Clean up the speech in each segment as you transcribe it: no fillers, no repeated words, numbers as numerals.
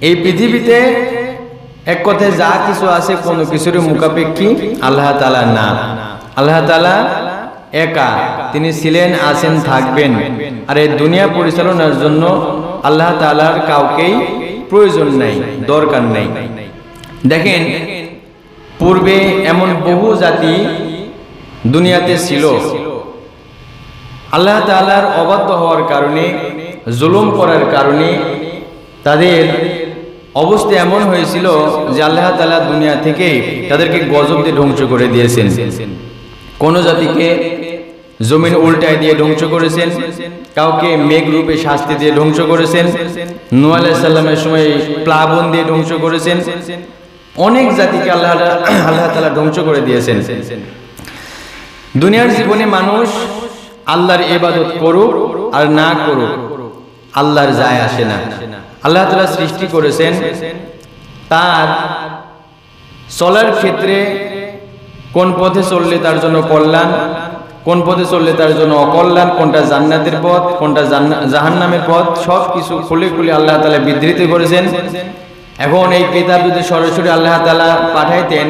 এই পৃথিবীতে এক কথায় যা কিছু আছে কোনো কিছুর মুখাপেক্ষী আল্লাহ তাআলা না। আল্লাহ তাআলা একা, তিনি ছিলেন, আছেন, থাকবেন। আর এই দুনিয়া পরিচালনার জন্য আল্লাহ তাআলার কাউকেই প্রয়োজন নাই, দরকার নাই। দেখেন, পূর্বে এমন বহু জাতি দুনিয়াতে ছিল, আল্লাহ তাআলার অবাধ্য হওয়ার কারণে, জুলুম করার কারণে তাদের অবস্থা এমন হয়েছিল যে আল্লাহ তাআলা দুনিয়া থেকে তাদেরকে গজব দিয়ে ধ্বংস করে দিয়েছেন। কোন জাতিকে জমিন উল্টায় দিয়ে ধ্বংস করেছেন, কাউকে মেঘ রূপে শাস্তি দিয়ে ধ্বংস করেছেন, নূহ আলাইহিস সালামের সময় প্লাবন দিয়ে ধ্বংস করেছেন। অনেক জাতিকে আল্লাহ তাআলা ধ্বংস করে দিয়েছেন। দুনিয়ার জীবনে মানুষ আল্লাহর ইবাদত করুক আর না করুক, আল্লাহর যায় আসে না। আল্লাহ তাআলা সৃষ্টি করেছেন, তার চলার ক্ষেত্রে কোন পথে চললে তার জন্য কল্যাণ, কোন পথে চললে তার জন্য অকল্যাণ, কোনটা জান্নাতের পথ, কোনটা জাহান্নামের পথ, সব কিছু খুলে খুলে আল্লাহ তাআলা বিধৃত করেছেন। এখন এই কিতাব যদি সরাসরি আল্লাহ তাআলা পাঠাইতেন,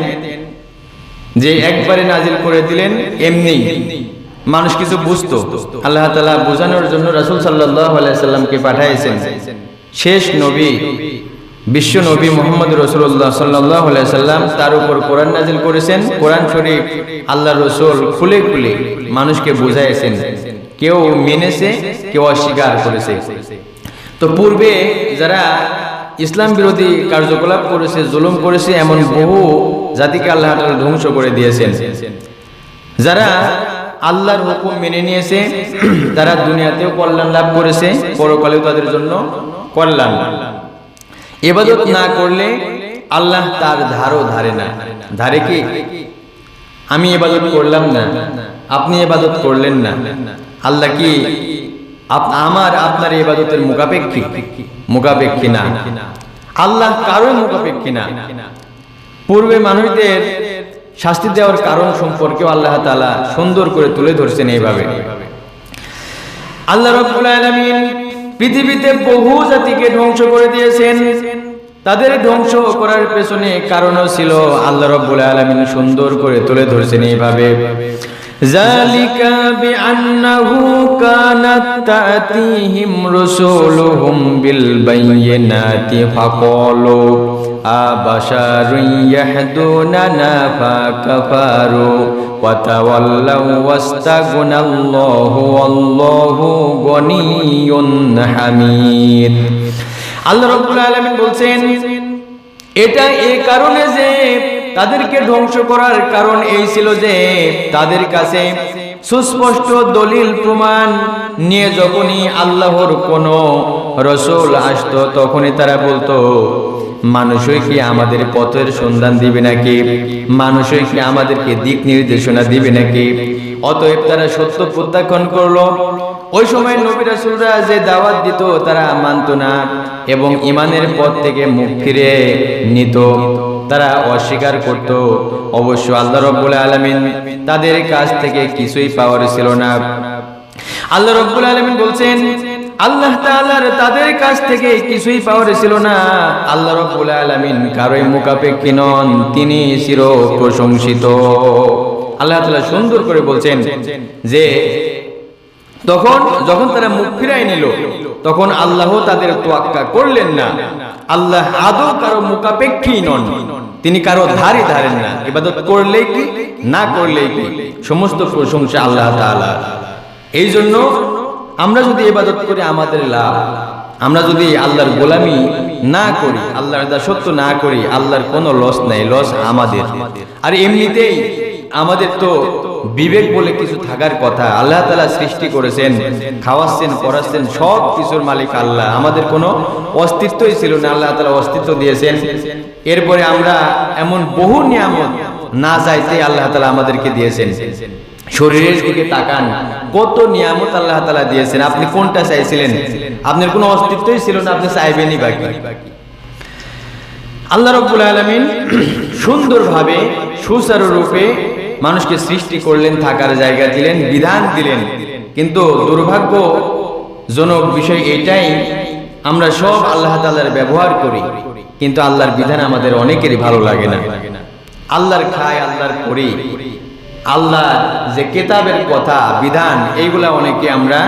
যে একবারে নাজিল করে দিলেন, এমনি মানুষ কিছু বুঝতো। আল্লাহ তাআলা বোঝানোর জন্য রাসূল সাল্লাল্লাহু আলাইহি সাল্লামকে পাঠাইছেন। শেষ নবী, বিশ্ব নবী মুহাম্মদ রাসূলুল্লাহ সাল্লাল্লাহু আলাইহি সাল্লাম, তার উপর কোরআন নাজিল করেছেন। কোরআন শরীফ আল্লাহর রাসূল খুলে খুলে মানুষকে বুঝাইছেন। কেউ মেনেছে, কেউ অস্বীকার করেছে। তো পূর্বে যারা ইসলাম বিরোধী কার্যকলাপ করেছে, জুলুম করেছে, এমন বহু জাতিকে আল্লাহ তাআলা ধ্বংস করে দিয়েছেন। যারা আল্লাহর হুকুম মেনে নিয়েছে, তারা দুনিয়াতেও কল্যাণ লাভ করেছে, পরকালেও তাদের জন্য কল্যাণ। ইবাদত না করলে আল্লাহ তার ধারও ধারে না। ধারে কি? আমি ইবাদত করলাম না, আপনি ইবাদত করলেন না, আল্লাহ কি আমার আপনার ইবাদতের মুখাপেক্ষী? মুখাপেক্ষী না। আল্লাহ কারো মুখাপেক্ষী না। পূর্বে মানুষদের শাস্তি দেওয়ার কারণ সম্পর্কেও আল্লাহ তাআলা সুন্দর করে তুলে ধরছেন এইভাবে। আল্লাহ রাব্বুল আলামিন পৃথিবীতে বহু জাতিকে ধ্বংস করে দিয়েছেন। তাদের ধ্বংস করার পেছনে কারণও ছিল, আল্লাহ রাব্বুল আলামিন সুন্দর করে তুলে ধরছেন এইভাবে, যালিকা বিআন্নাহু কানাত তাতিহিম রাসূলুহুম বিল বায়িনাতি ফাকালু আবাশারুন ইয়াহদুনানা ফাকাফারু ওয়া তাওয়াল্লাউ ওয়াস্তাগনাল্লাহু আল্লাহু গনিয়্যুন হামিদ। আল্লাহ রাব্বুল আলামিন বলছেন, এটা এই কারণে যে তাদেরকে ধ্বংস করার কারণ এই ছিল যে তাদের কাছে সুস্পষ্ট দলিল প্রমাণ নিয়ে যখনই আল্লাহর কোন রাসূল আসতো, তখনই তারা বলতো, মানুষই কি আমাদের পথের সন্ধান দিবে নাকি? মানুষই কি আমাদেরকে দিক নির্দেশনা দিবে নাকি? অতএব তারা সত্য প্রত্যাখ্যান করলো। ওই সময় নবী রাসূলরা যে দাওয়াত দিত তারা মানত না এবং ঈমানের পথ থেকে মুখ ফিরে নিত, তারা অস্বীকার করত। অবশ্য আল্লাহ রাব্বুল আলামিন তাদের কাছ থেকে কিছুই পাওয়ার ছিল না। আল্লাহ রাব্বুল আলামিন বলছেন, আল্লাহ তাআলার তাদের কাছ থেকে কিছুই পাওয়ার ছিল না। আল্লাহ রাব্বুল আলামিন কারোই মুখাপেক্ষী নন, তিনি চির প্রশংসিত। আল্লাহ তাআলা সুন্দর করে বলছেন যে যখন তারা মুখ ফিরাই নিল, তখন আল্লাহ তাদের তোয়াক্কা করলেন না। আল্লাহ আদৌ কারো মুখাপেক্ষী নন, তিনি কারো ধারে ধারেন না। ইবাদত করলেই কি, না করলেই কি, সমস্ত প্রশংসা আল্লাহ তাআলা। এই জন্য আমরা যদি ইবাদত করি আমাদের লাভ। আমরা যদি আল্লাহর গোলামি না করি, আল্লাহর দাসত্ব না করি, আল্লাহর কোনো লস নাই, লস আমাদের। আর এমনিতেই আমাদের তো বিবেক বলে কিছু থাকার কথা। আল্লাহ তাআলা সৃষ্টি করেছেন, খাওয়াচ্ছেন, পড়াচ্ছেন, সব কিছুর মালিক আল্লাহ। আমাদের কোনো অস্তিত্বই ছিল না, আল্লাহ তাআলা অস্তিত্ব দিয়েছেন। এরপরে আমরা এমন বহু নিয়ামত না চাইতে আল্লাহ তাআলা আমাদেরকে দিয়েছেন। শরীরের দিকে তাকান, কত নিয়ামত আল্লাহ তাআলা দিয়েছেন। আপনি কোনটা চাইছিলেন? আপনার কোনো অস্তিত্বই ছিল না, আপনি চাইবেনই বাকি। আল্লাহ রাব্বুল আলামিন সুন্দরভাবে সুচারু রূপে মানুষকে সৃষ্টি করলেন, থাকার জায়গা দিলেন, বিধান দিলেন। কিন্তু দুর্ভাগ্যজনক বিষয় এটাই, আমরা সব আল্লাহ তাআলার ব্যবহার করি, কিন্তু আল্লাহর বিধান আমাদের অনেকেরই ভালো লাগে না। আল্লাহর খাই, আল্লাহর করি, আল্লাহর যে কিতাবের কথা বিধান, এইগুলা অনেকে আমরা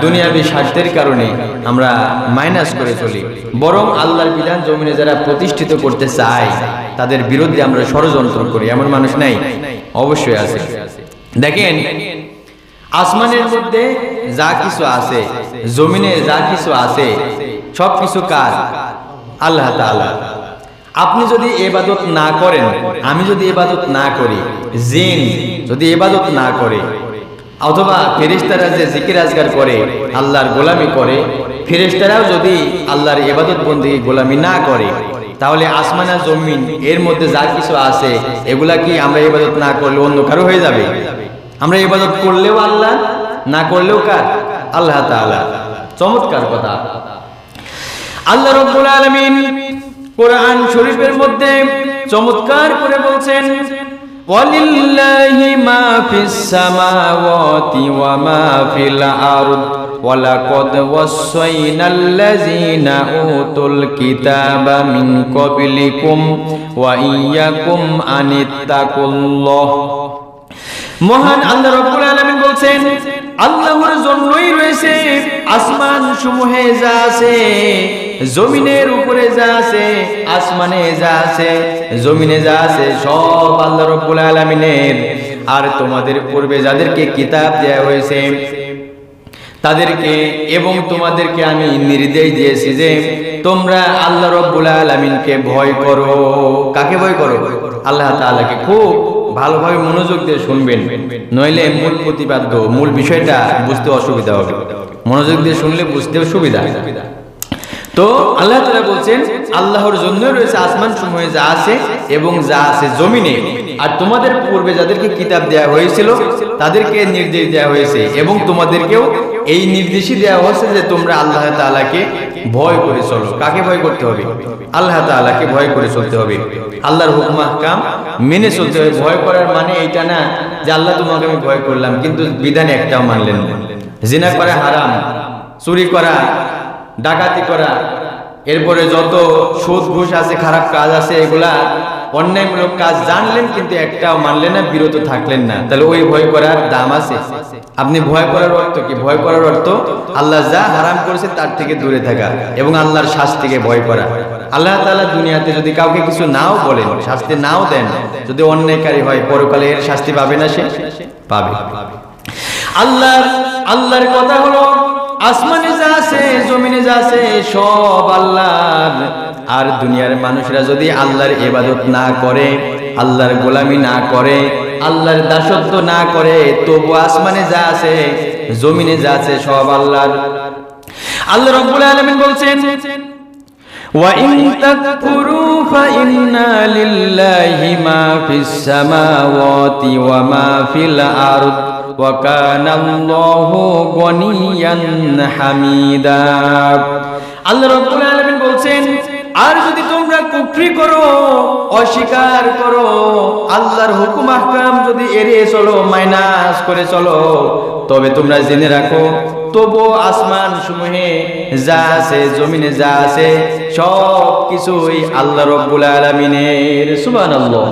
দুনিয়াবী স্বার্থের কারণে আমরা মাইনাস করে চলি। বরং আল্লাহর বিধান জমিনে যারা প্রতিষ্ঠিত করতে চায় তাদের বিরুদ্ধে আমরা ষড়যন্ত্র করি। এমন মানুষ নাই? অবশ্যই আছে। দেখেন, আসমানের মধ্যে যা কিছু আছে, জমিনে যা কিছু আছে, সবকিছু কার? আল্লাহ তাআলা। আপনি যদি ইবাদত না করেন, আমি যদি ইবাদত না করি, জিন যদি ইবাদত না করে, অথবা ফেরেশতারা যে জিকির আজকার করে, আল্লাহর গোলামি করে, ফেরেশতারাও যদি আল্লাহর ইবাদত বন্দেগী গোলামি না করে, তাহলে আসমান আর জমিন এর মধ্যে যা কিছু আছে এগুলা কি আমরা ইবাদত না করলে অন্য কারো হয়ে যাবে? আমরা ইবাদত করলেও আল্লাহ, না করলেও কার? আল্লাহ তাআলা। চমৎকার কথা। আল্লাহ রাব্বুল আলামিন কোরআন শরীফের মধ্যে চমৎকার করে বলছেন, ওয়ালিল্লাহি মা ফিস সামাওয়াতি ওয়া মা ফিল আরদ ওয়ালাকাদ ওয়াসাইনাল্লাযীনা উতুল কিতাবা মিন ক্বাবলিকুম ওয়া ইয়্যাকুম আনিত্তাকুল্লাহ। মহান আল্লাহ রাব্বুল আলামিন বলছেন, আল্লাহর জন্যই রয়েছে আসমান সমূহে যা আছে, জমিনের উপরে যা আছে, আসমানে যা আছে, জমিনে যা আছে, সব আল্লাহ রাব্বুল আলামিনের। আর তোমাদের পূর্বে যাদেরকে কিতাব দেয়া হয়েছে তাদেরকে এবং তোমাদেরকে আমি নির্দেশ দিয়েছি যে তোমরা আল্লাহ রাব্বুল আলামিনকে ভয় করো। কাকে ভয় করো? আল্লাহ তাআলাকে। খুব ভালোভাবে মনোযোগ দিয়ে শুনবেন, নইলে মূল প্রতিপাদ্য, মূল বিষয়টা বুঝতে অসুবিধা হবে। মনোযোগ দিয়ে শুনলে বুঝতেও সুবিধা। তো আল্লাহ তাআলা বলছেন, আল্লাহর জন্য রয়েছে আসমান সমূহে যা আছে এবং যা আছে জমিনে। আর তোমাদের পূর্বে যাদেরকে কিতাব দেয়া হয়েছিল তাদেরকে নির্দেশ দেয়া হয়েছে, এবং তোমাদেরকেও এই নির্দেশই দেয়া হয়েছে যে তোমরা আল্লাহ তাআলাকে ভয় করে চলো। কাকে ভয় করতে হবে? আল্লাহ তাআলাকে ভয় করে চলতে হবে। আল্লাহর হুকুম আহকাম মেনে চলতে হবে। ভয় করার মানে এইটা না যে আল্লাহ তোমাকে আমি ভয় করলাম কিন্তু বিধান একটাও মানলেন না। জিনা করা হারাম, চুরি করা, ডাকাতি করা, এরপরে যত সুদ ঘুষ আছে, খারাপ কাজ আছে, এগুলা অন্যায়মূলক কাজ জানলেন কিন্তু একটাও মানলেন না, বিরত থাকলেন না, তাহলে ওই ভয় করার দাম আছে? আপনি ভয় করার অর্থ কি? ভয় করার অর্থ আল্লাহ যা হারাম করেছে তার থেকে দূরে থাকা এবং আল্লাহর শাস্তিকে ভয় করা। আল্লাহ তাআলা দুনিয়াতে যদি কাউকে কিছু নাও বলেন, শাস্তি নাও দেন, যদি অন্যায়কারী হয়, পরকালে এর শাস্তি পাবে না? সে পাবে। আল্লাহর কথা হলো আসমানে যা আছে, জমিনে যা আছে, সব আল্লাহর। আর দুনিয়ার মানুষরা যদি আল্লাহর ইবাদত না করে, আল্লাহর গোলামি না করে, আল্লাহর দাসত্ব না করে, তবু আসমানে যা আছে, জমিনে যা আছে, সব আল্লাহর। আল্লাহ রাব্বুল আলামিন বলছেন, ওয়া ইন তাকফুরু ফাইন্না লিল্লাহি মা ফিস সামাওয়াতি ওয়া মা ফিল আরদ ওয়া কানা আল্লাহু গনিয়ান হামিদা। আল্লাহ রাব্বুল আলামিন বলছেন, আর যদি তোমরা কুফরি করো, অস্বীকার করো, আল্লাহর হুকুম আহকাম যদি এড়িয়ে চলো, মাইনাস করে চলো, তবে তোমরা জেনে রাখো তবু আসমান সমূহে যা আছে, জমিনে যা আছে, সব কিছুই আল্লাহ রাব্বুল আলামিনের। সুবহানাল্লাহ।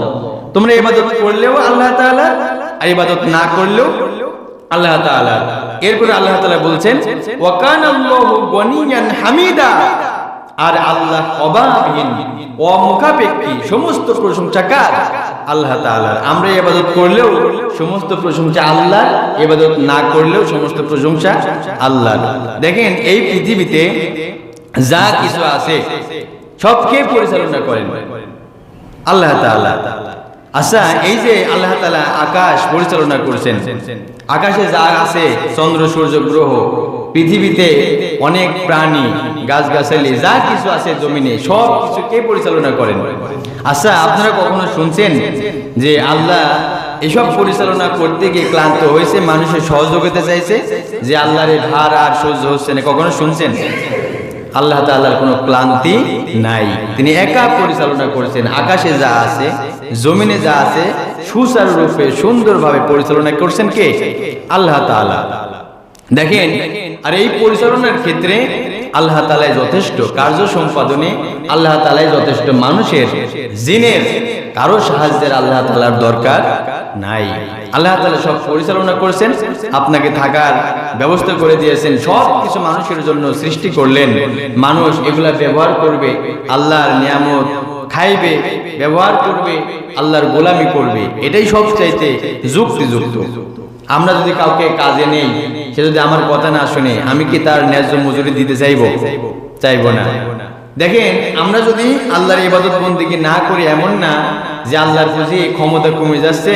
তোমরা ইবাদত করলেও আল্লাহ তাআলা, আর ইবাদত না করলেও আল্লাহ তাআলা। এরপরে আল্লাহ তাআলা বলছেন, ওয়া কানা আল্লাহু গনিয়ান হামিদা। আর আল্লাহ অভাবহীন, অমুখাপেক্ষী, সমস্ত প্রশংসা কার? আল্লাহ তাআলার। আমরা ইবাদত করলেও সমস্ত প্রশংসা আল্লাহর, ইবাদত না করলেও সমস্ত প্রশংসা আল্লাহর। দেখেন, এই পৃথিবীতে যা কিছু আছে সবকে পরিচালনা করেন আল্লাহ তাআলা। আচ্ছা, এই যে আল্লাহ তাআলা আকাশ পরিচালনা করেছেন, আকাশে যা আছে, চন্দ্র, সূর্য, গ্রহ, পৃথিবীতে অনেক প্রাণী, গাছগাছালি, যা কিছু আছে জমিনে, সব কিছু কে পরিচালনা করেন? আচ্ছা, আপনারা কখনো শুনছেন যে আল্লাহ এসব পরিচালনা করতে গিয়ে ক্লান্ত হয়েছে, মানুষের সহযোগিতা চাইছে, যে আল্লাহর ভার আর সহ্য হচ্ছে না? কখনো শুনছেন? আল্লাহ তাআলার কোনো ক্লান্তি নাই, তিনি একা পরিচালনা করেছেন। আকাশে যা আছে, জমিনে যা আছে, সুচারুরূপে সুন্দরভাবে পরিচালনা করছেন কে? আল্লাহ তাআলা। দেখেন, আর এই পরিচালনার ক্ষেত্রে আল্লাহ তাআলাই যথেষ্ট, কার্য সম্পাদনে আল্লাহ তাআলাই যথেষ্ট। মানুষের জিনের কারো সাহায্যের আল্লাহ তাআলার দরকার নাই। আল্লাহ তাআলা সব পরিচালনা করেছেন, আপনাকে থাকার ব্যবস্থা করে দিয়েছেন, সব কিছু মানুষের জন্য সৃষ্টি করলেন। মানুষ এগুলা ব্যবহার করবে, আল্লাহর নিয়ামত খাইবে, ব্যবহার করবে, আল্লাহর গোলামি করবে, এটাই সবচাইতে যুক্তিযুক্ত। আমরা যদি কাউকে কাজে নেই, সে যদি আমার কথা না শুনে, আমি কি তার ন্যায্য মজুরি দিতে চাইবো না। দেখেন, আমরা যদি আল্লাহর ইবাদত বন্দেগী না করি, এমন না যে আল্লাহর প্রতি ক্ষমতা কমে যাচ্ছে,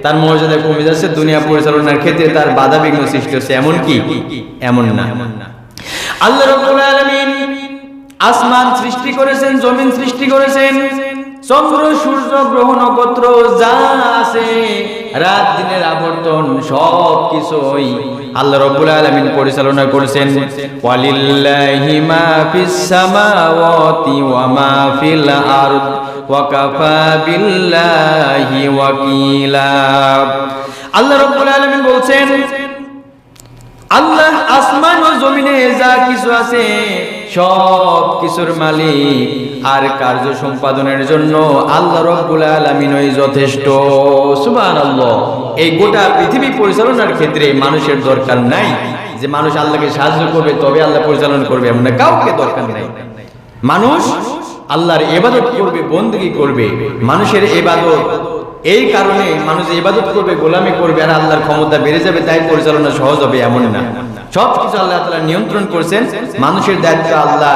তার মর্যাদা কমে যাচ্ছে, দুনিয়া পরিচালনার ক্ষেত্রে তার বাধা বিঘ্ন সৃষ্টি হচ্ছে, এমন না। আল্লাহ রাব্বুল আলামিন আসমান সৃষ্টি করেছেন, জমিন সৃষ্টি করেছেন, চন্দ্র সূর্য গ্রহ নক্ষত্র যা আছে, রাত দিনের আবর্তন, সব কিছুই আল্লাহ রাব্বুল আলামিন পরিচালনা করেছেন। ওয়ালিল্লাহি মা ফিস সামাওয়াতি ওয়া মা ফিল আরদ ওয়া কাফা বিল্লাহি ওয়াকিলা। আল্লাহ রাব্বুল আলামিন বলছেন, আল্লাহ আসমান ও জমিনে যা কিছু আছে সব কিছুর মালিক, আর কার্য সম্পাদনের জন্য আল্লাহ রাব্বুল আলামিনই যথেষ্ট। সুবহানাল্লাহ। এই গোটা পৃথিবী পরিচালনার ক্ষেত্রে মানুষের দরকার নাই যে মানুষ আল্লাহকে সাহায্য করবে তবে আল্লাহ পরিচালনা করবে, এমন না, কাউকে দরকার নাই। মানুষ আল্লাহর ইবাদত করবে, বন্দেগী করবে। মানুষের ইবাদত, এই কারণে মানুষ ইবাদত করবে, গোলামি করবে, আর আল্লাহর ক্ষমতা বেড়ে যাবে, তাই পরিচালনা সহজ হবে, এমন না। সবকিছু আল্লাহ তাআলা নিয়ন্ত্রণ করছেন। মানুষের দায়িত্ব আল্লাহ,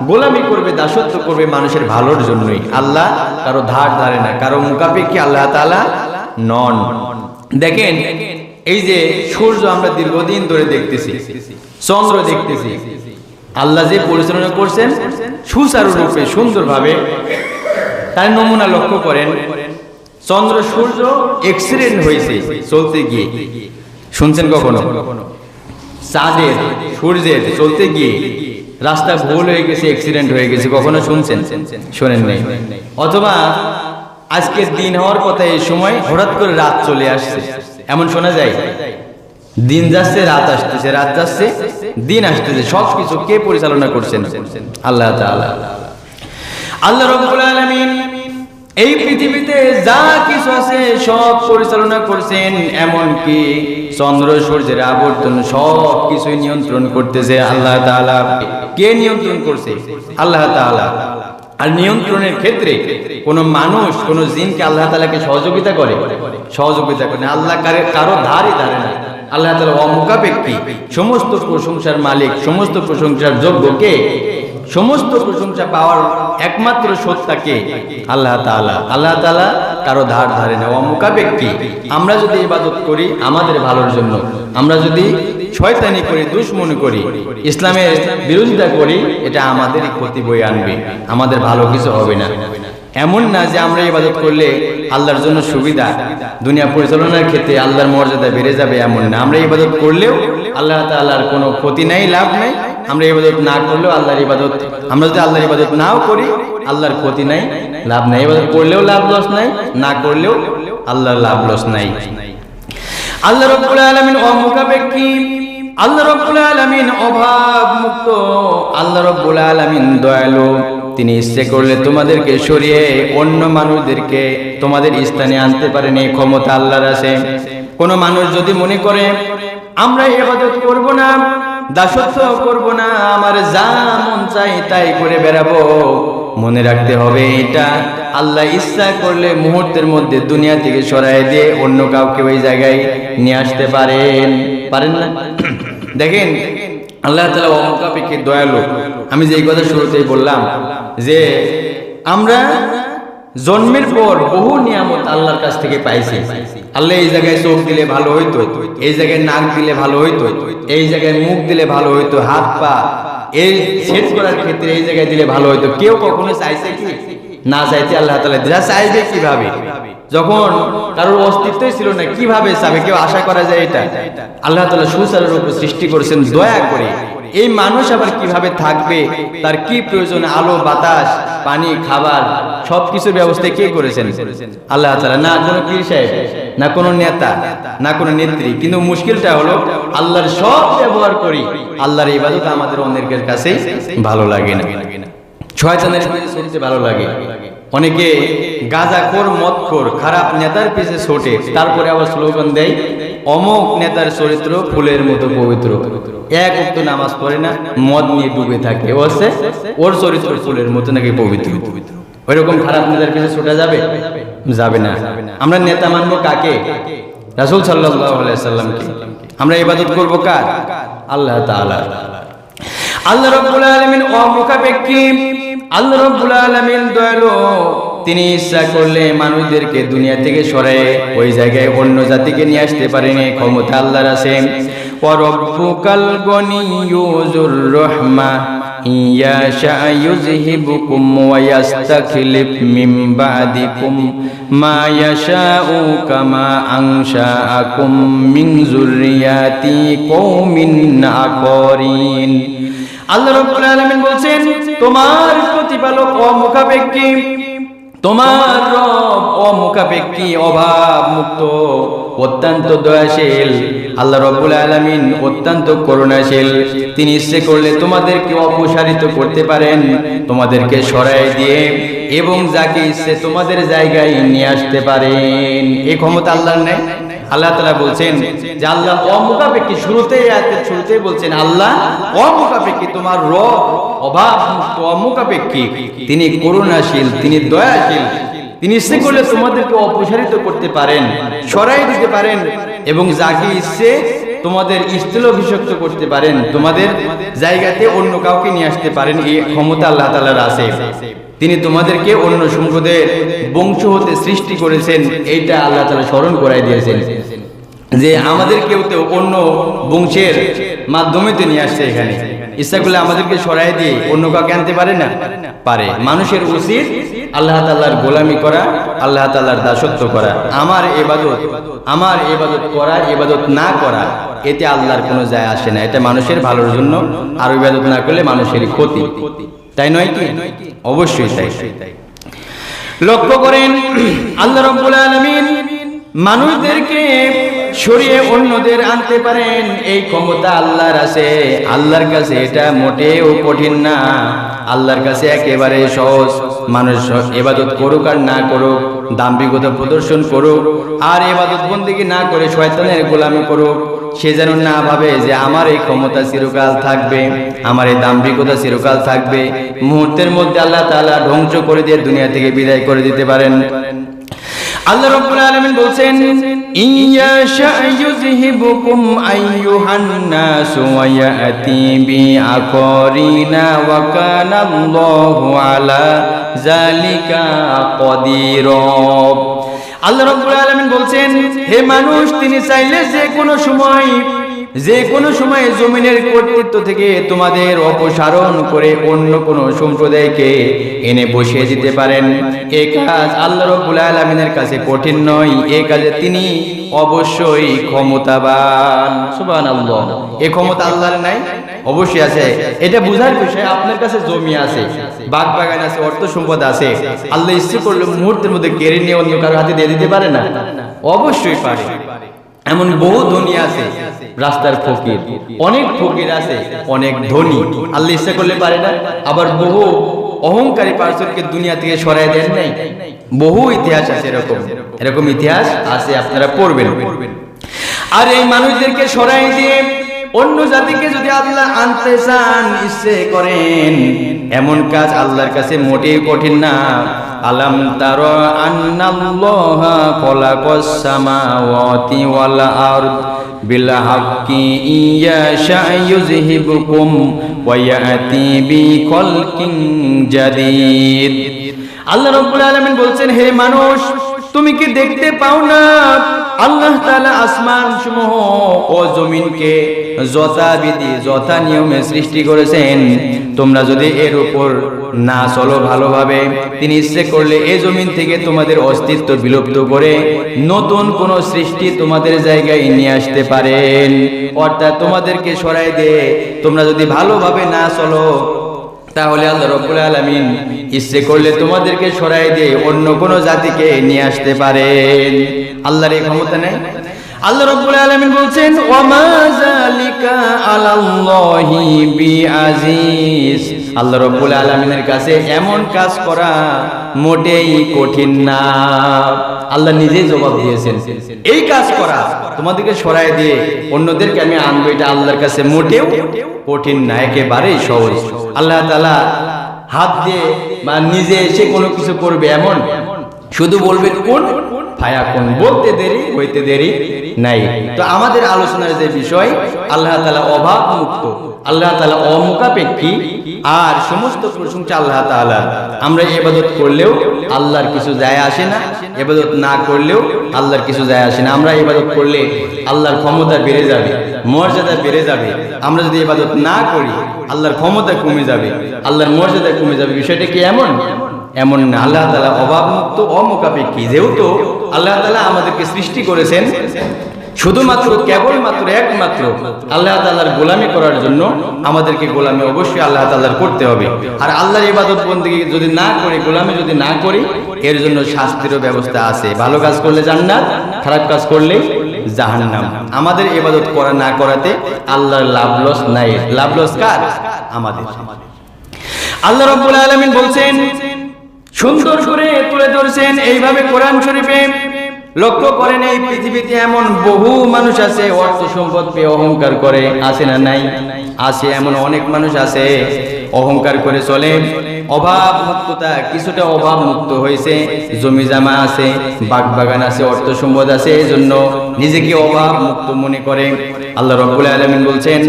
গোলামি করবে, দাসত্ব করবে মানুষের ভালোর জন্যই। আল্লাহ কারো ধার ধারে না, কারো মুখাপেক্ষী আল্লাহ তাআলা নন। দেখেন, এই যে সূর্য আমরা দীর্ঘদিন ধরে দেখতেছি, চন্দ্র দেখতেছি, আল্লাহ যে পরিচালনা করছেন সুচারু রূপে, সুন্দরভাবে, তার নমুনা লক্ষ্য করেন। চন্দ্র সূর্য অ্যাক্সিডেন্ট হয়েছে চলতে গিয়ে, শুনছেন কখনো? চাঁদের সূর্যের চলতে গিয়ে রাস্তা ভুল হয়ে গেছে, অ্যাক্সিডেন্ট হয়ে গেছে, কখনো শুনছেন? শোনেন নাই। অথবা আজকের দিন হওয়ার কথা, এই সময় হঠাৎ করে রাত চলে আসছে, এমন শোনা যায়? দিন যাচ্ছে, রাত আসতেছে, রাত যাচ্ছে, দিন আসতেছে, সবকিছু কে পরিচালনা করছেন? আল্লাহ তাআলা। আল্লাহ রাব্বুল আলামিন এই পৃথিবীতে যা কিছু আছে সব পরিচালনা করছেন, এমনকি চন্দ্র সূর্যের আবর্তন সব কিছুই নিয়ন্ত্রণ করতেছে আল্লাহ তাআলা। কে নিয়ন্ত্রণ করছে? আল্লাহ তাআলা। আর নিয়ন্ত্রণের ক্ষেত্রে কোন মানুষ, কোন জিনকে আল্লাহ তাআলাকে সহযোগিতা করে না। আল্লাহ কারো ধারে না। আল্লাহ তাআলা অমুখাপেক্ষী, সমস্ত প্রশংসার মালিক, সমস্ত প্রশংসার যোগ্য কে? সমস্ত প্রশংসা পাওয়ার একমাত্র সত্তাকে আল্লাহ তাআলা। আল্লাহ তাআলা কারো ধারে না, অমুখাপেক্ষী। আমরা যদি ইবাদত করি আমাদের ভালোর জন্য, আমরা যদি শয়তানি করি, দুশমনি করি, ইসলামের বিরোধিতা করি, এটা আমাদেরই ক্ষতি বয়ে আনবে, আমাদের ভালো কিছু হবে না। এমন না যে আমরা ইবাদত করলে আল্লাহর জন্য সুবিধা, দুনিয়া পরিচালনার ক্ষেত্রে আল্লাহর মর্যাদা বেড়ে যাবে, এমন না। আমরা ইবাদত করলেও আল্লাহ তাআলার কোনো ক্ষতি নাই, লাভ নাই। আমরা ইবাদত না করলেও আল্লাহর ইবাদত, আমরা যদি আল্লাহর ইবাদত নাও করি, আল্লাহর ক্ষতি নাই, লাভ নাই। ইবাদত করলেও লাভ লস নাই, না করলেও আল্লাহর লাভ লস নাই। আল্লাহ রাব্বুল আলামিন অমুখাপেক্ষী, আল্লাহ রাব্বুল আলামিন অভাব মুক্ত, আল্লাহ রাব্বুল আলামিন দয়ালু। তিনি ইচ্ছে করলে তোমাদেরকে সরিয়ে অন্য মানুষদেরকে তোমাদের স্থানে আনতে পারেন, এই ক্ষমতা আল্লাহর আছে। কোন মানুষ যদি মনে করে আমরা ইবাদত করব না, দাসত্ব করব না, আমার যা মন চাই তাই করে বেড়াবো, মনে রাখতে হবে এটা আল্লাহ ইচ্ছা করলে মুহূর্তের মধ্যে দুনিয়া থেকে সরাই দিয়ে অন্য কাউকে ওই জায়গায় নিয়ে আসতে পারেন না? দেখেন, আল্লাহ তাআলা অমুখাপেক্ষী, দয়ালু। আমি যে এই কথা শুরুতেই বললাম যে আমরা জন্মের পর বহু নিয়ামত আল্লাহর কাছ থেকে পাইছি। আল্লাহ এই জায়গায় চোখ দিলে ভালো হইতো, এই জায়গায় নাক দিলে ভালো হইতো, এই জায়গায় মুখ দিলে ভালো হইতো, হাত পা এই সেট করার ক্ষেত্রে এই জায়গায় দিলে ভালো হইতো। কেউ কখনো চাইছে কি? না চাইতে আল্লাহ তাআলা যা চাইবে কিভাবে? যখন কারোর অস্তিত্বই ছিল না, কিভাবে চাবে? কেউ আশা করা যায় এটা? আল্লাহ তাআলা সুচারু রূপে সৃষ্টি করেছেন দয়া করে। এই মানুষ আবার কিভাবে থাকবে, তার কি প্রয়োজন, আলো বাতাস পানি খাবার সবকিছুর ব্যবস্থা কে করেছেন? আল্লাহ তাআলা। না কোনো পীর সাহেব, না কোনো নেতা, না কোনো নেত্রী। কিন্তু মুশকিলটা হলো আল্লাহর সব ব্যবহার করি, আল্লাহর ইবাদত আমাদের অন্যের কাছে ভালো লাগে না, শয়তানের পিছে ছুটতে ভালো লাগে। অনেকে গাঁজাখোর, মদখোর, খারাপ নেতার পিছে ছোটে, তারপরে আবার স্লোগান দেয় অমুক নেতার চরিত্র ফুলের মতো পবিত্র, এক ওয়াক্ত নামাজ পড়ে না, মদ নিয়ে ডুবে থাকে, ও আছে ওর চরিত্র ফুলের মতো নাকি পবিত্র। ওইরকম খারাপ নেতার পিছে ছোটা যাবে? যাবে না। আমরা নেতা মানবো কাকে? রাসূল সাল্লাল্লাহু আলাইহি ওয়াসাল্লামকে। আমরা ইবাদত করব কার? আল্লাহ তাআলা। আল্লাহ রাব্বুল আলামিন অমুখাপেক্ষী, আল্লাহ রাব্বুল আলামিন দয়ালু। তিনি ইচ্ছা করলে মানুষদেরকে দুনিয়া থেকে সরায়ে ওই জায়গায় অন্য জাতিকে নিয়ে আসতে পারেন, ক্ষমতা আল্লাহর আছে। ওয়া রাব্বুকাল গনিয়্যু যুর রাহমা ইয়াশা ইউযহিবুকুম ওয়া ইস্তাখলিফ মিন বাদিকুম মা ইয়াশাউ কামা আনশাআকুম মিন যুররিয়াতি কওমিন আখরিন। আল্লাহ রাব্বুল আলামিন বলছেন, তোমার প্রতিপালক অমুখাপেক্ষী, তোমার রব অমুখাপেক্ষী, অভাব মুক্ত, অত্যন্ত দয়াশীল। আল্লাহ রাব্বুল আলামিন অত্যন্ত করুণাশীল। তিনি ইচ্ছে করলে তোমাদেরকে অপসারিত করতে পারেন, তোমাদেরকে সরায় দিয়ে, এবং যাকে ইচ্ছে তোমাদের জায়গায় নিয়ে আসতে পারেন। এই ক্ষমতা আল্লাহর নেই। আল্লাহ তাআলা বলছেন যে আল্লাহ অমুখাপেক্ষী। শুরুতেই বলছেন আল্লাহ অমুখাপেক্ষী, তোমার রব অভাব মুক্ত, অমুখাপেক্ষী, তিনি করুণাশীল, তিনি দয়াশীল। তিনি ইচ্ছে করলে তোমাদেরকে অপসারিত করতে পারেন, সরাই দিতে পারেন, এবং যাকে ইচ্ছে তোমাদের স্থলাভিষিক্ত করতে পারেন, তোমাদের জায়গাতে অন্য কাউকে নিয়ে আসতে পারেন। এই ক্ষমতা আল্লাহ তাআলার আছে। তিনি তোমাদেরকে অন্য সম্প্রদায়ের বংশ হতে সৃষ্টি করেছেন, এইটা আল্লাহ তাআলা স্মরণ করাই দিয়েছেন যে আমাদের কেউ তো অন্য বংশের মাধ্যমে তো নিয়ে আসছে এখানে। ইচ্ছা করলে আমাদেরকে সরাই দিয়ে অন্য কাউকে আনতে পারে না? পারে। মানুষের উচিত আল্লাহ তাআলার গোলামি করা, আল্লাহ তাআলার দাসত্ব করা। আমার ইবাদত করা, ইবাদত না করা, এতে আল্লাহর কোনো যায় আসে না। এটা মানুষের ভালোর জন্য, আর ইবাদত না করলে মানুষের ক্ষতি, তাই নয় কি? অবশ্যই তাই। লক্ষ্য করেন আল্লাহ রাব্বুল আলামিন মানুষদেরকে সরিয়ে অন্যদের আনতে পারেন, এই ক্ষমতা আল্লাহর আছে। আল্লাহর কাছে এটা মোটেও কঠিন না, আল্লাহর কাছে একেবারে সহজ। মানুষ ইবাদত করুক আর না করুক, দাম্ভিকতা প্রদর্শন করুক আর ইবাদত বন্দেগী না করে শয়তানের গোলামি করুক, সে যেন না ভাবে যে আমার এই ক্ষমতা চিরকাল থাকবে, আমার এই দাম্ভিকতা চিরকাল থাকবে। মুহূর্তের মধ্যে আল্লাহ তাআলা ধ্বংস করে দিয়ে দুনিয়া থেকে বিদায় করে দিতে পারেন। আল্লাহ রাব্বুল আলামিন বলছেন, ইয়াশা ইউযহিবুকুম আইয়ুহান নাসু ওয়া ইয়াতি বিআকরিনা ওয়া কানা আল্লাহু আলা যালিকা কাদিরা। আল্লাহ রাব্বুল আলামিন বলছেন, হে মানুষ, তিনি চাইলে যে কোনো সময় জমিনের কর্তৃত্ব থেকে তোমাদের অপসারণ করে অন্য কোনো সম্প্রদায়কে এনে বসিয়ে দিতে পারেন। এই কাজ আল্লাহ রাব্বুল আলামিনের কাছে কঠিন নয়, এই কাজে তিনি অবশ্যই ক্ষমতাবান। সুবহানাল্লাহ। এই ক্ষমতা আল্লাহর নাই? অবশ্যই আছে। এটা বুঝার বিষয়, আপনার কাছে জমি আছে, বাগ বাগান আছে, অর্থ সম্পদ আছে, আল্লাহ ইচ্ছে করলে মুহূর্তের মধ্যে কেড়ে নিয়ে অন্য কারো হাতে দিয়ে দিতে পারে না? অবশ্যই পারে। এমন বহু ধনী আছে, রাস্তার ফকির, অনেক ফকির আছে, অনেক ধনী, আল্লাহ ইচ্ছা করলে পারে না? আবার বহু অহংকারী পার্সনকে দুনিয়া থেকে সরাই দেন নাই? বহু ইতিহাস আছে, এরকম ইতিহাস আছে, আপনারা পড়বেন। আর এই মানুষদেরকে সরাই দিয়ে অন্য জাতিকে যদি আল্লাহ আনতে চান, ইচ্ছে করেন, এমন কাজ আল্লাহর কাছে মোটেই কঠিন না। আলাম তারা আন্নাল্লাহা খালাকাস সামাওয়াতি ওয়াল আরদ বিল হাক্কি ইয়াশা ইউযহিবুকুম ওয়া ইয়াতি বিখালকিন জাদীদ। আল্লাহ রাব্বুল আলামিন বলছেন, হে মানুষ, তুমি কি দেখতে পাও না আল্লাহ তাআলা আসমান সমূহ ও জমিনকে যথাবিধি যথা নিয়মে সৃষ্টি করেছেন। তোমরা যদি এর উপর না চলো ভালোভাবে, তিনি ইচ্ছে করলে এই জমিন থেকে তোমাদের অস্তিত্ব বিলুপ্ত করে নতুন কোন সৃষ্টি তোমাদের জায়গায় নিয়ে আসতে পারেন। অর্থাৎ তোমাদেরকে সরাই দিয়ে তোমরা যদি ভালোভাবে না চলো, তাহলে আল্লাহ রাব্বুল আলামিন ইচ্ছে করলে তোমাদেরকে সরাই দিয়ে অন্য কোন জাতিকে নিয়ে আসতে পারেন। আল্লাহর এই ক্ষমতা নেই। আল্লাহ রাব্বুল আলামিন বলছেন ওয়া মা যালিকা আলাল্লাহি বিআজিজ। আল্লাহ রাব্বুল আলামিনের কাছে এমন কাজ করা মোটেই কঠিন না। আল্লাহ নিজেই জবাব দিয়েছেন, এই কাজ করা তোমাদেরকে সরাই দিয়ে অন্যদেরকে আমি আনবো, এটা আল্লাহর কাছে মোটেও কঠিন না, একেবারেই সহজ। আল্লাহ তাআলা হাত দিয়ে বা নিজে এসে কোনো কিছু করবে এমন, শুধু বলবেন কোন ফায়াকুন, বলতে দেরি হইতে দেরি নাই। তো আমাদের আলোচনার যে বিষয়, আল্লাহ তাআলা অভাব মুক্ত, আল্লাহ তাআলা অমুখাপেক্ষী, আর সমস্ত প্রশংসা আল্লাহ তাআলার। আমরা ইবাদত করলেও আল্লাহর কিছু যায় আসে না, ইবাদত না করলেও আল্লাহর কিছু যায় আসে না। আমরা ইবাদত করলে আল্লাহর ক্ষমতা বেড়ে যাবে, মর্যাদা বেড়ে যাবে। আমরা যদি ইবাদত না করি আল্লাহর ক্ষমতা কমে যাবে, আল্লাহর মর্যাদা কমে যাবে। বিষয়টা কি এমন? এমন না। আল্লাহ তাআলা অভাবমুক্ত, অমুখাপেক্ষী। যেহেতু আল্লাহ তাআলা আমাদেরকে সৃষ্টি করেছেন শুধুমাত্র কেবলমাত্র একমাত্র আল্লাহ তাআলার গোলামি করার জন্য, আমাদেরকে গোলামি অবশ্যই আল্লাহ তাআলার করতে হবে। আর আল্লাহর ইবাদত বন্দেগী যদি না করি, গোলামি যদি না করি, এর জন্য শাস্তিরও ব্যবস্থা আছে। ভালো কাজ করলে জান্নাত, খারাপ কাজ করলে জাহান্নাম। আমাদের ইবাদত করা না করাতে আল্লাহর লাভ লস নাই। লাভ লস কার? আমাদের। আল্লাহ রাব্বুল আলামিন বলছেন, সুন্দর করে তুলে ধরছেন এইভাবে কোরআন শরীফে। লক্ষ্য করেন, এই পৃথিবীতে এমন বহু মানুষ আছে অর্থ সম্পদ পেয়ে অহংকার করে, আছে না নাই? আছে। এমন অনেক মানুষ আছে অহংকার করে চলে। অভাব মুক্ততা, কিছুটা অভাব মুক্ত হয়েছে, জমি জামা আছে, বাগ বাগান আছে, অর্থ সম্পদ আছে, এই জন্য নিজেকে অভাব মুক্ত মনে করে। আল্লাহ রাব্বুল আলামিন বলছেন,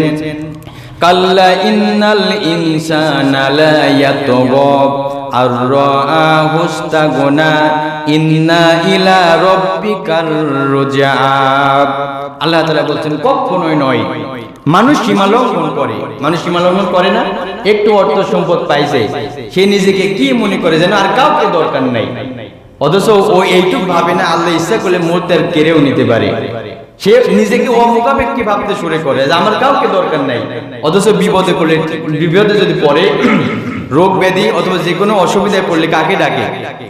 কাল্লা ইন্নাল ইনসানা লা ইয়াতগা আর-রাআহু ইসতাগনা ইন্না ইলা রাব্বিকার রুজআব। আল্লাহ তাআলা বলছেন, কখনোই নয়। মানুষ সীমা লঙ্ঘন করে। মানুষ সীমা লঙ্ঘন করে না? একটু অর্থ সম্পদ পাইছে, সে নিজেকে কি মনে করে যেন আর কাউকে দরকার নাই। অথচ ও এইটুকু ভাবে না আল্লাহ ইচ্ছা করলে মুহূর্তে কেড়েও নিতে পারে। সে নিজেকে অমুখাপেক্ষী ভাবতে শুরু করে যে আমার কাউকে দরকার নাই। অথচ বিপদে পড়লে, বিপদে যদি পড়ে, রোগ ব্যাধি অথবা যে কোনো অসুবিধায় পড়লে কাকে ডাকে?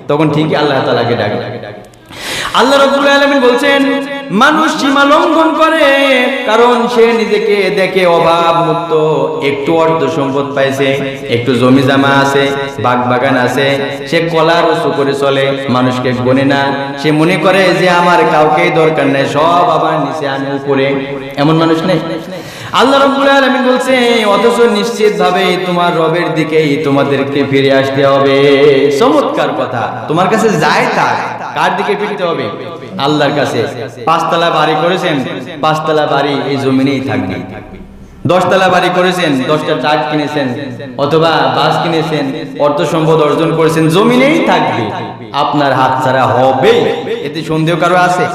তখন ঠিকই আল্লাহ তাআলাকে ডাকে। আল্লাহ রাব্বুল আলামিন বলছেন, মানুষ সীমা লঙ্ঘন করে কারণ সে নিজেকে দেখে অভাব মুক্ত। একটু অর্থ সম্পদ পাইছে, একটু জমি জামা আছে, বাগ বাগান আছে, সে কলার উঁচু করে চলে, মানুষকে গনে না। সে মনে করে যে আমার কাউকে দরকার নেই, সব আমার নিচে, আমি উপরে। এমন মানুষ নেই। আল্লাহ রাব্বুল আলামিন বলছে, অথচ নিশ্চিতভাবে তোমার রবের দিকেই তোমাদেরকে ফিরে আসতে হবে। চমৎকার কথা। তোমার কাছে যায় থাক, কার দিকে ফিরতে হবে? আল্লাহর কাছে। 5 তলা বাড়ি করেছেন, 5 তলা বাড়ি এই জমিনেই থাকবে। 10 তলা বাড়ি করেছেন, 10টা ট্রাক কিনেছেন অথবা বাস কিনেছেন, অর্থ সম্পদ অর্জন করেছেন, জমিনেই থাকবে। আপনার হাত ছাড়া হবে, এতে সন্দেহ কারো আছে?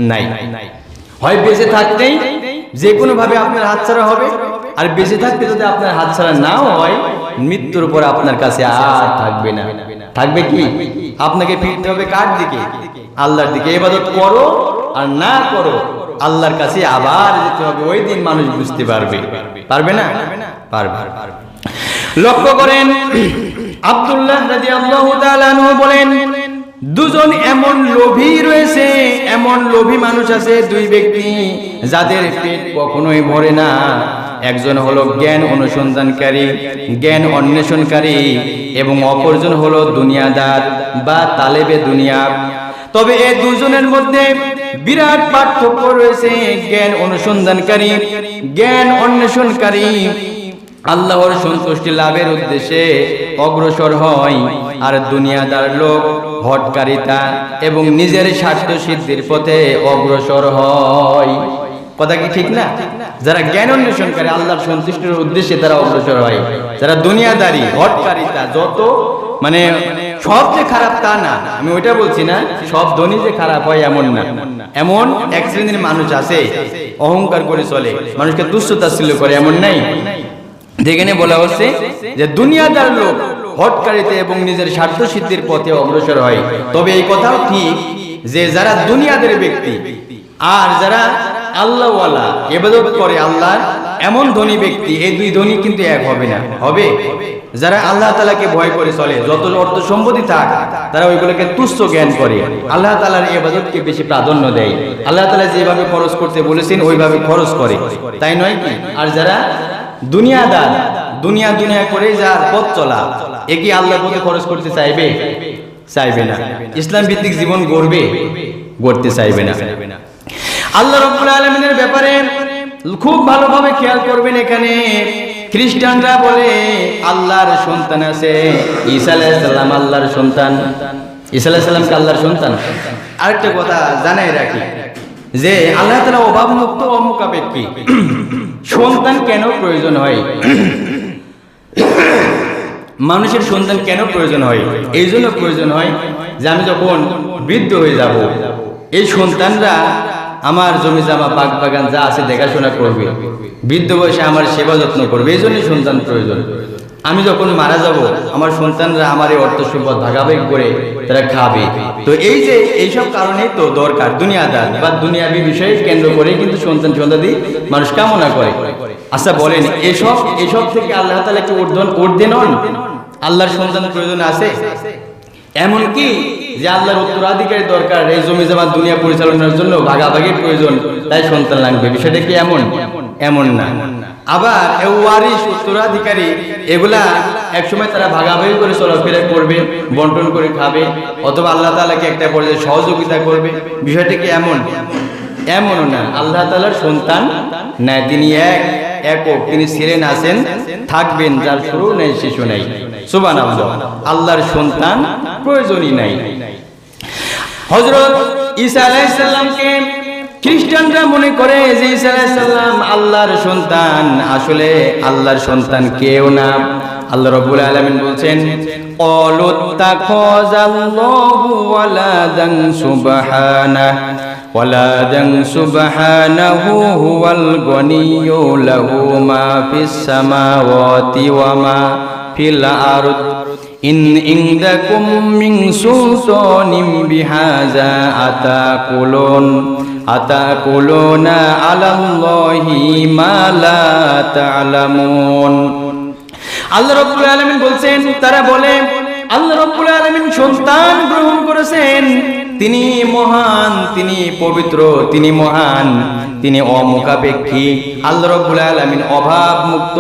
নাই। হয় বেঁচে থাকতেই যে কোনো ভাবে আপনার হাতছাড়া হবে, আর বেঁচে থাকতে যদি আপনার হাতছাড়া নাও হয়, মৃত্যুর পর আপনার কাছে আর থাকবে না। থাকবে কি? আপনাকে ফিরতে হবে কার দিকে? আল্লাহর দিকে। ইবাদত করো আর না করো, আল্লাহর কাছে আবার যেতে হবে। ওই দিন মানুষ বুঝতে পারবে। পারবে না? পারবে। লক্ষ্য করেন, আব্দুল্লাহ রাদিয়াল্লাহু তাআলা আনহু বলেন, দুজন এমন লোভী রয়েছে, এমন লোভী মানুষ আছে, দুই ব্যক্তি যাদের পেট কখনোই ভরে না। একজন হলো জ্ঞান অনুসন্ধানকারী, জ্ঞান অন্বেষণকারী, এবং অপরজন হলো দুনিয়াদার বা তালেবে দুনিয়া। তবে এই দুজনের মধ্যে বিরাট পার্থক্য রয়েছে। জ্ঞান অনুসন্ধানকারী, জ্ঞান অন্বেষণকারী আল্লাহর সন্তুষ্টি লাভের উদ্দেশ্যে অগ্রসর হয়, আর দুনিয়াদার লোক হঠকারিতা এবং নিজের স্বার্থ সিদ্ধির পথে অগ্রসর হয়। কথা কি ঠিক না? যারা জ্ঞান অন্বেষণকারী, আল্লাহর সন্তুষ্টির উদ্দেশ্যে তারা অগ্রসর হয়। যারা দুনিয়াদারি, হঠকারিতা, যত মানে সব যে খারাপ তা না, আমি ওইটা বলছি না, সব ধনী যে খারাপ হয় এমন না। এমন এক শ্রেণীর মানুষ আছে অহংকার করে চলে, মানুষকে তুচ্ছ তাচ্ছিল্য করে, এমন নাই। যেখানে বলা হচ্ছে যে দুনিয়াদার লোক হঠকারিতা এবং নিজের স্বার্থ সিদ্ধির পথে অগ্রসর হয়। তবে এই কথাও ঠিক যে যারা দুনিয়াদের ব্যক্তি আর যারা আল্লাহওয়ালা, ইবাদত করে আল্লাহর, এমন ধনী ব্যক্তি, এই দুই ধনী কিন্তু এক হবে না। হবে যারা আল্লাহ তাআলাকে ভয় করে চলে, যত অর্থ সম্পত্তি থাক তারা ওইগুলোকে তুচ্ছ জ্ঞান করে, আল্লাহ তাআলার ইবাদতকে বেশি প্রাধান্য দেয়, আল্লাহ তাআলা যেভাবে খরচ করতে বলেছেন ওইভাবে খরচ করে, তাই নয় কি? আর যারা দুনিয়াদার, দুনিয়া করে যার পথ চলা, এ কি আল্লাহর পথে খরচ করতে চাইবে? চাইবে না। ইসলাম ভিত্তিক জীবন গড়তে চাইবে না। আল্লাহ রাব্বুল আলামিনের ব্যাপারে খুব ভালোভাবে খেয়াল করবেন। এখানে খ্রিস্টানরা বলে আল্লাহর সন্তান আছে, ঈসা আলাইহিস সালাম আল্লাহর সন্তান। ঈসা আলাইহিস সালাম কি আল্লাহর সন্তান? আরেকটা কথা জানাই রাখি যে আল্লাহ তাআলা অভাবমুক্ত, অমুখাপেক্ষী। সন্তান কেন প্রয়োজন হয়? মানুষের সন্তান কেন প্রয়োজন হয়? এই জন্য প্রয়োজন হয় যে আমি যখন বৃদ্ধ হয়ে যাব, এই সন্তানরা আমার জমি জামা বাগ বাগান যা আছে দেখাশোনা করবে, বৃদ্ধ বয়সে আমার সেবা যত্ন করবে, এই জন্যই সন্তান প্রয়োজন। আমি যখন মারা যাব, আমার সন্তানরা আমার এই অর্থ সম্পদ ভাগাভাগি করে তারা খাবে। তো এই যে এইসব কারণেই তো দরকার, দুনিয়াদার বা দুনিয়াবী বিষয়ে কেন্দ্র করে কিন্তু সন্তান সন্ততি মানুষ কামনা করে। আচ্ছা বলেন, এসব থেকে আল্লাহ তাআলা কি ঊর্ধ্বে নন? আল্লাহর সন্তান প্রয়োজন আছে? এমনকি যে আল্লাহর উত্তরাধিকারী দরকার, এই জমি জমা দুনিয়া পরিচালনার জন্য ভাগাভাগির প্রয়োজন, তাই সন্তান লাগবে, বিষয়টা কি এমন না। আবার ওয়ারিশ, উত্তরাধিকারী, এগুলা একসময় তারা ভাগাভাগি করে চলাফেরা করবে, বন্টন করে খাবে, অথবা আল্লাহ তাআলাকে একটা পর্যায়ে সহযোগিতা করবে, বিষয়টা কি এমনও না। আল্লাহ তাআলার সন্তান নাই, তিনি একক, তিনি ছিলেন, আছেন, থাকবেন, যার শুরু নেই শেষও নাই। সুবহানাল্লাহ। আল্লাহর সন্তান প্রয়োজনই নাই। হযরত ঈসা আলাইহিস সালামকে খ্রিস্টানরা মনে করে যে ঈসা আলাইহিস সালাম আল্লাহর সন্তান, আসলে আল্লাহর সন্তান কেউ না। আল্লাহ রাব্বুল আলামিন বলছেন, ক্বালুত্তাখাযাল্লাহু ওয়ালাদান সুবহানাহু হুয়াল গনিয়্যু লাহু মা ফিস সামাওয়াতি ওয়া মা ফিল আরদ ইন ইনদাকুম মিন সুলতানিন বিহাযা আতাকুলুনা আলাল্লাহি মা লা তা'লামুন। আল্লাহ রাব্বুল আলামিন বলছেন, তারা বলে আল্লাহ রাব্বুল আলামিন সন্তান গ্রহণ করেছেন, তিনি মহান, তিনি পবিত্র, তিনি মহান, তিনি অমুখাপেক্ষী। আল্লাহ রাব্বুল আলামিন অভাব মুক্ত।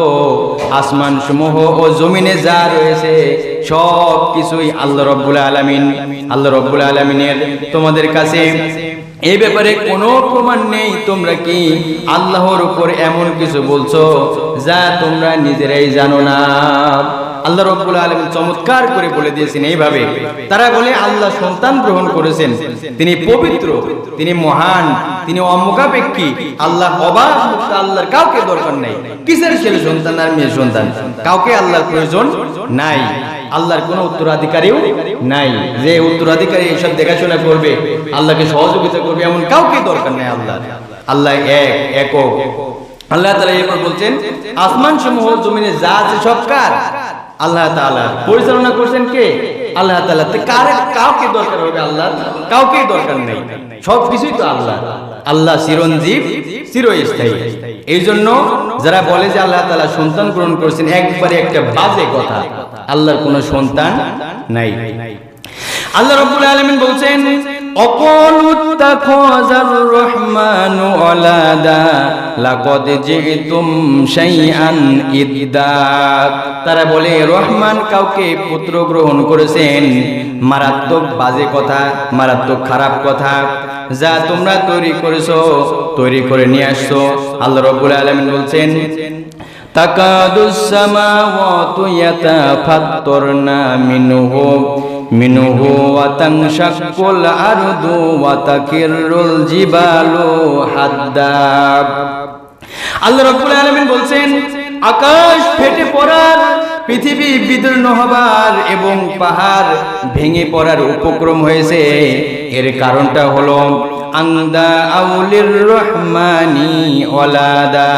আসমান সমূহ ও জমিনে যা রয়েছে সব কিছুই আল্লাহ রাব্বুল আলামিনের। তোমাদের কাছে এই ব্যাপারে কোনো প্রমাণ নেই, তোমরা কি আল্লাহর উপর এমন কিছু বলছো যা তোমরা নিজেরাই জানো না? আল্লাহ রাব্বুল আলামিন চমৎকার করে বলে দিয়েছেন এইভাবে। তারা বলে আল্লাহ সন্তান গ্রহণ করেছেন, তিনি পবিত্র, তিনি মহান, তিনি অমুখাপেক্ষী, আল্লাহ অবাধ মুক্ত, আল্লাহর কাউকে দরকার নাই। কিসের ছেলে সন্তান আর মেয়ে সন্তান? কাউকে আল্লাহর প্রয়োজন নাই। আল্লাহর কোনো উত্তরাধিকারীও নাই যে উত্তরাধিকারী এসব দেখাশোনা করবে, আল্লাহকে সহযোগিতা করবে, এমন কাউকে দরকার নাই। আল্লাহ একক। আল্লাহ তাআলা এরপর বলছেন, আসমান সমূহ জমিনে যা আছে সব কার? আল্লাহ তাআলা। পরিচালনা করছেন কে? আল্লাহ তাআলা। কাউকে দরকার হবে? আল্লাহ কাউকেই দরকার নেই, সব কিছুই তো আল্লাহ। আল্লাহ চিরঞ্জীব, চিরস্থায়ী। এই জন্য যারা বলে যে আল্লাহ তাআলা সন্তান গ্রহণ করেছেন, একবারে একটা বাজে কথা। আল্লাহর কোনো সন্তান নাই। আল্লাহ রাব্বুল আলামিন বলছেন, অকলুত্তাখাযার রহমানু ওয়ালাদা লাকাদ জিতুম শাইআন ইদ্দা। তারা বলে রহমান কাউকে পুত্র গ্রহণ করেছেন, মারাত্মক বাজে কথা, মারাত্মক খারাপ কথা, যা তোমরা তৈরি করে নিয়ে আসছো। আল্লাহ রাব্বুল আলামিন বলছেন, তাকাদুস সামাওয়াতু ইয়াতাফাত্তারনা মিনহু ওয়া তানশাক্কুল আরদু ওয়া তাকিরুল জিবালু হাদ্দা। আল্লাহ রাব্বুল আলামিন বলছেন, আকাশ ফেটে পড়ার, পৃথিবী বিদীর্ণ হবার এবং পাহাড় ভেঙে পড়ার উপক্রম হয়েছে। এর কারণটা হলো আন্দা আউলির রহমানি ওয়ালাদা।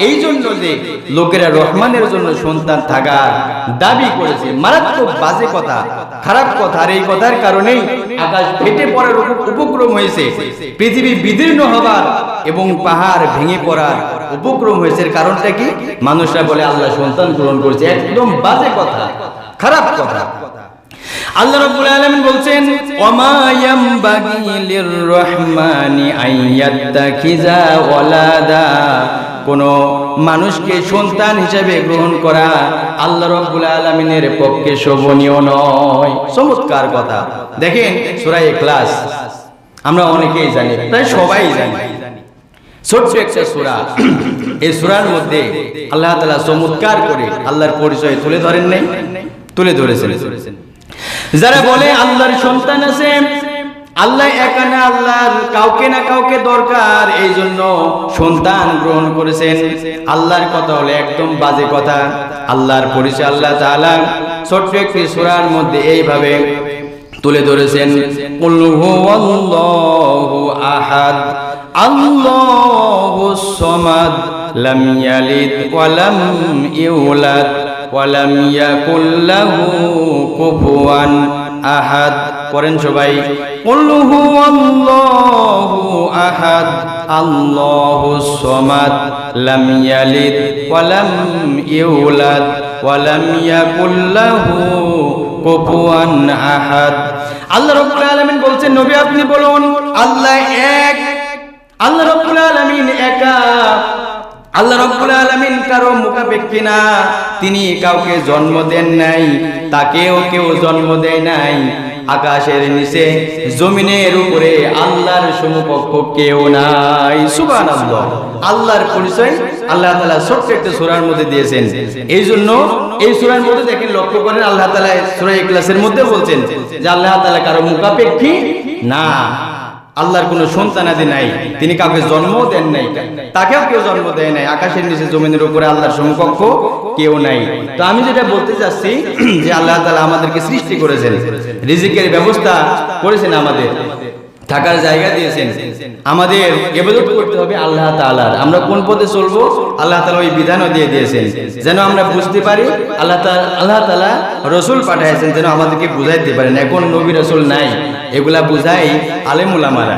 এই জন্য যে লোকেরা রহমানের জন্য সন্তান থাকার দাবি করেছে, মারাত্মক বাজে কথা, খারাপ কথা। আর এই কথার কারণেই আকাশ ফেটে পড়ার উপক্রম হয়েছে, পৃথিবী বিদীর্ণ হবার এবং পাহাড় ভেঙে পড়ার উপক্রম হয়েছে। এর কারণটা কি? মানুষরা বলে আল্লাহ সন্তান গ্রহণ করেছে, একদম বাজে কথা, খারাপ কথা। আল্লাহ রাব্বুল আলামিন বলছেন ওয়ামা ইয়ামবাগি লিররহমানি আইয়াত্তাখিযা ওয়ালাদা, কোন মানুষকে সন্তান হিসেবে গ্রহণ করা আল্লাহ রাব্বুল আলামিনের পক্ষে শোভনীয় নয়। চমৎকার কথা। দেখেন সূরা ইখলাস আমরা অনেকেই জানি, প্রায় সবাই জানি, ছোট্ট একটা সূরা। এই সূরার মধ্যে আল্লাহ তাআলা চমৎকার করে আল্লাহর পরিচয় তুলে ধরেন নাই, তুলে ধরেছেন। যারা বলে আল্লাহর সন্তান আছে, আল্লাহ একা না, আল্লাহর কাউকে না কাউকে দরকার, এই জন্য সন্তান গ্রহণ করেছেন, আল্লাহর কথা হলো একদম বাজে কথা। আল্লাহর পরিচয় আল্লাহ তাআলা ছোট্ট একটি সূরার মধ্যে এইভাবে তুলে ধরেছেন, কুল হুয়াল্লাহু আহাদ আল্লাহুস সামাদ লাম ইয়ালিদ ওয়া লাম ইউলাদ ওয়া লাম ইয়াকুল লাহু কুফুয়ান আহাদ। পড়েন সবাই, কুল হুয়াল্লাহু আহাদ আল্লাহুস সামাদ লাম ইয়ালিদ ওয়া লাম ইউলাদ ওয়া লাম ইয়াকুল লাহু কুফুয়ান আহাদ। আল্লাহ রাব্বুল আলামিন বলছেন, নবী আপনি বলুন আল্লাহ এক, আল্লাহ রাব্বুল আলামিন একা, আল্লাহ রাব্বুল আলামিন কারো মুখাপেক্ষী না, তিনি কাউকে জন্ম দেন নাই, তাকেও কেউ জন্ম দেয় নাই। আকাশের নিচে জমিনের উপরে আল্লাহর সমকক্ষ কেউ নাই। সুবহানাল্লাহ। আল্লাহর পরিচয় আল্লাহ তাআলা ছোট্ট একটা সূরার মধ্যে দিয়েছেন। এই জন্য এই সূরার মধ্যে দেখেন, লক্ষ্য করেন আল্লাহ তাআলা সূরা ইখলাসের মধ্যে বলছেন যে আল্লাহ তাআলা কারো মুখাপেক্ষী না, আল্লাহর কোনো সন্তানাদি নাই, তিনি কাউকে জন্ম দেন নাই, তাকেও কেউ জন্ম দেয় নাই। আকাশের নিচে জমিনের উপরে আল্লাহর সমকক্ষ কেউ নাই। তো আমি যেটা বলতে চাচ্ছি যে আল্লাহ তাআলা আমাদেরকে সৃষ্টি করেছেন, রিজিকের ব্যবস্থা করেছেন, আমাদের থাকার জায়গা দিয়েছেন, আমাদের ইবাদত করতে হবে আল্লাহ তাআলার। আমরা কোন পথে চলবো আল্লাহ তাআলা ওই বিধানও দিয়ে দিয়েছেন, যেন আমরা বুঝতে পারি। আল্লাহ তাআলা রাসূল পাঠিয়েছেন যেন আমাদেরকে বুঝাইতে পারেন। এখন নবী রাসূল নাই, এগুলা বুঝাই আলেম উলামারা।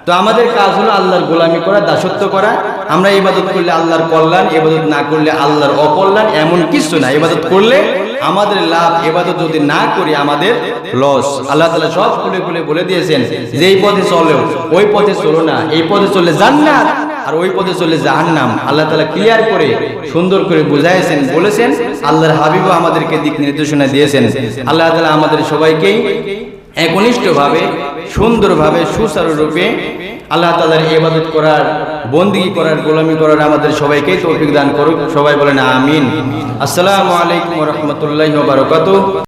তো আমাদের কাজ হলো আল্লাহর গোলামি করা, দাসত্ব করা। আমরা ইবাদত করলে আল্লাহর কল্যাণ, ইবাদত না করলে আল্লাহর অকল্যাণ, এমন কিছু না। ইবাদত করলে আমাদের লাভ, ইবাদত যদি না করি আমাদের লস। আল্লাহ তাআলা সব খুলে খুলে বলে দিয়েছেন যে এই পথে চলো, ওই পথে চলো না, এই পথে চললে জান্নাত আর ওই পথে চললে জাহান্নাম। আল্লাহ তাআলা ক্লিয়ার করে সুন্দর করে বুঝাইছেন, বলেছেন। আল্লাহর হাবিবও আমাদেরকে দিক নির্দেশনা দিয়েছেন। আল্লাহ তাআলা আমাদের সবাইকেই একনিষ্ঠভাবে, সুন্দরভাবে, সুচারুরূপে আল্লাহ তাআলার ইবাদত করার, বন্দেগী করার, গোলামি করার আমাদের সবাইকে তৌফিক দান করুক। সবাই বলেন আমিন। আসসালামু আলাইকুম ওয়া রাহমাতুল্লাহি ওয়া বারাকাতুহু।